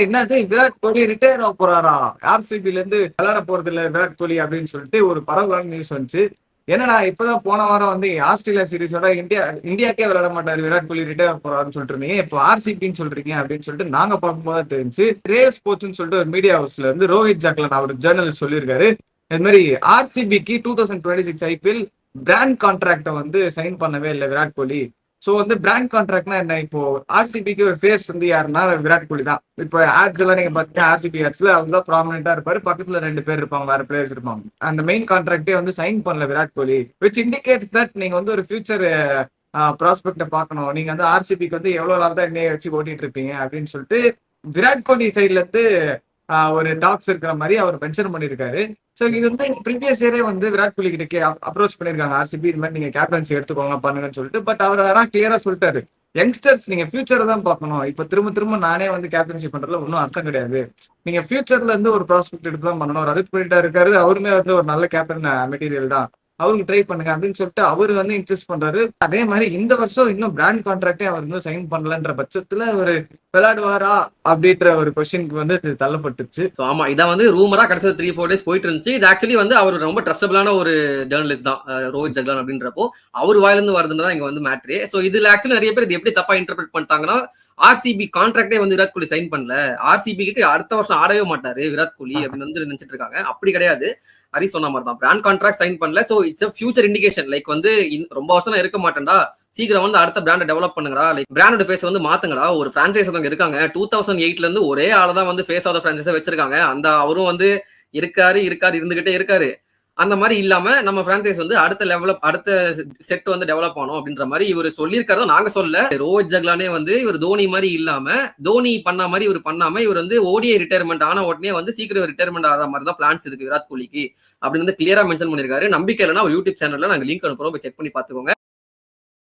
என்னது விராட் கோலி ரிட்டையர் ஆக போறாரா, ஆர்சிபில இருந்து விளையாட போறது இல்ல விராட் கோலி அப்படின்னு சொல்லிட்டு ஒரு பரவலான நியூஸ் வந்துச்சு. என்னடா இப்பதான் போன வாரம் வந்து ஆஸ்திரேலியா சீரிஸோட இந்தியாக்கே விளையாட மாட்டாரு விராட் கோலி ரிட்டையர் போறாருன்னு சொல்லிட்டு இருந்தீங்க, இப்போ ஆர்சிபின்னு சொல்றீங்க அப்படின்னு சொல்லிட்டு நாங்க பார்க்கும்போது தெரிஞ்சு ரேவ் ஸ்போர்ட்ஸ்னு சொல்லிட்டு ஒரு மீடியா ஹவுஸ்ல இருந்து ரோஹித் ஜக்லன் அவர் ஜேர்னலிஸ்ட் சொல்லியிருக்காரு. இது மாதிரி ஆர்சிபிக்கு 2026 ஐபிஎல் பிராண்ட் கான்ட்ராக்ட வந்து சைன் பண்ணவே இல்லை விராட் கோலி. சோ வந்து பிராண்ட் கான்ட்ராக்ட்னா என்ன, இப்போ ஆர்சிபிக்கு ஒரு ஃபேஸ் வந்து யாருன்னா விராட் கோலி தான். இப்போ ஆட்ஸ் எல்லாம் நீங்க பாத்தீங்கன்னா ஆர்சிபி ஆட்ஸ்ல அவங்க தான் ப்ராமினென்டா இருப்பாரு, பக்கத்துல 2 பேர் இருப்பாங்க, வேற பிளேயர்ஸ் இருப்பாங்க. அந்த மெயின் கான்ட்ராக்டே வந்து சைன் பண்ணல Virat Kohli, which indicates that நீங்க வந்து ஒரு ஃபியூச்சர் ப்ராஸ்பெக்ட பாக்கணும். நீங்க வந்து ஆர்சிபிக்கு வந்து எவ்வளவு நாள் தான் என்னைய வச்சு ஓட்டிட்டு இருப்பீங்க அப்படின்னு சொல்லிட்டு விராட் கோலி சைட்ல இருந்து ஒரு டாக்ஸ் இருக்கிற மாதிரி அவர் மென்ஷன் பண்ணிருக்காரு. சோ இது வந்து ப்ரீவியஸ் இயரே வந்து விராட் கோலி கிட்ட அப்ரோச் பண்ணிருக்காங்க ஆர்சிபி, இது மாதிரி நீங்க கேப்டன்சி எடுத்துக்கோங்க பண்ணுங்கன்னு சொல்லிட்டு. பட் அவர் ஆனா கிளியரா சொல்லிட்டாரு, யங்ஸ்டர்ஸ் நீங்க ஃபியூச்சரை தான் பார்க்கணும், இப்ப திரும்ப திரும்ப நானே வந்து கேப்டன்சி பண்றதுல ஒன்றும் அர்த்தம் கிடையாது, நீங்க ஃபியூச்சர்ல இருந்து ஒரு ப்ராஸ்பெக்ட் எடுத்து தான் பண்ணணும். ரஜத் பண்ணிட்டா இருக்காரு, அவருமே வந்து ஒரு நல்ல கேப்டன் மெட்டீரியல் தான், அவருக்கு ட்ரை பண்ணுங்க அப்படின்னு சொல்லிட்டு அவரு வந்து இன்சிஸ்ட் பண்றாரு. அதே மாதிரி இந்த வருஷம் இன்னும் பிராண்ட் கான்ட்ராக்டே அவர் வந்து சைன் பண்ணலன்ற பட்சத்துல ஒரு விளையாடுவாரா அப்படின்ற ஒரு கொஸ்டினுக்கு வந்து தள்ளப்பட்டுச்சு. ஆமா, இதான் வந்து ரூமரா கடைசி 3-4 டேஸ் போயிட்டு இருந்துச்சு. இது ஆக்சுவலி வந்து அவர் ரொம்ப ட்ரஸ்டபிளான ஒரு ஜேர்னலிஸ்ட் தான் ரோஹித் ஜக்லான் அப்படின்றப்போ அவர் வாயிலிருந்து வருதுன்னு தான் இங்க வந்து மேட்ரே. சோ இதுல ஆக்சுவலி நிறைய பேர் இது எப்படி தப்பா இன்டர்பிரட் பண்ணிட்டாங்கன்னா, ஆர்சிபி கான்ட்ராக்டே வந்து விராட் கோலி சைன் பண்ணல, ஆர்சிபிக்கு அடுத்த வருஷம் ஆடவே மாட்டாரு விராட் கோலி அப்படின்னு வந்து நினைச்சிட்டு இருக்காங்க. அப்படி கிடையாது, ஹரி சொன்ன மாதிரி தான் பிராண்ட் கான்ட்ராக்ட் சைன் பண்ணல. So it's a future indication. Like வந்து ரொம்ப வருஷம் இருக்க மாட்டேன்டா, சீக்கிரம் வந்து அடுத்த பிராண்டை டெவலப் பண்ணுங்கடா, லைக் பிராண்டோட ஃபேஸ் வந்து மாத்துங்கடா. ஒரு பிரான்சைஸ் வந்து இருக்காங்க 2008ல இருந்து ஒரே ஆள தான் வந்து ஃபேஸ் ஆஃப் தி பிரான்சைஸை வச்சிருக்காங்க. அந்த அவரும் வந்து இருக்காரு இருந்துகிட்டே இருக்காரு. அந்த மாதிரி இல்லாம நம்ம பிரான்சைஸ் வந்து அடுத்த செட் வந்து டெவலப் ஆகணும் அப்படின்ற மாதிரி இவர் சொல்லியிருக்காரு. நாங்க சொல்ல ரோஹித் ஜக்லானே வந்து இவர் தோனி மாதிரி இல்லாம தோனி பண்ண மாதிரி இவர் பண்ணாம இவர் வந்து ஓடிஐ ரிட்டையர்மெண்ட் ஆன உடனே வந்து சீக்கிரம் ரிட்டையர்மெண்ட் ஆகிற மாதிரி தான் பிளான்ஸ் இருக்கு விராட் கோலிக்கு அப்படின்னு வந்து கிளியரா மென்ஷன் பண்ணிருக்காரு. நம்பிக்கை இல்லைன்னா யூடியூப் சேனல்ல நாங்க லிங்க் அனுப்புறோம், போய் செக் பண்ணி பாத்துக்கோங்க.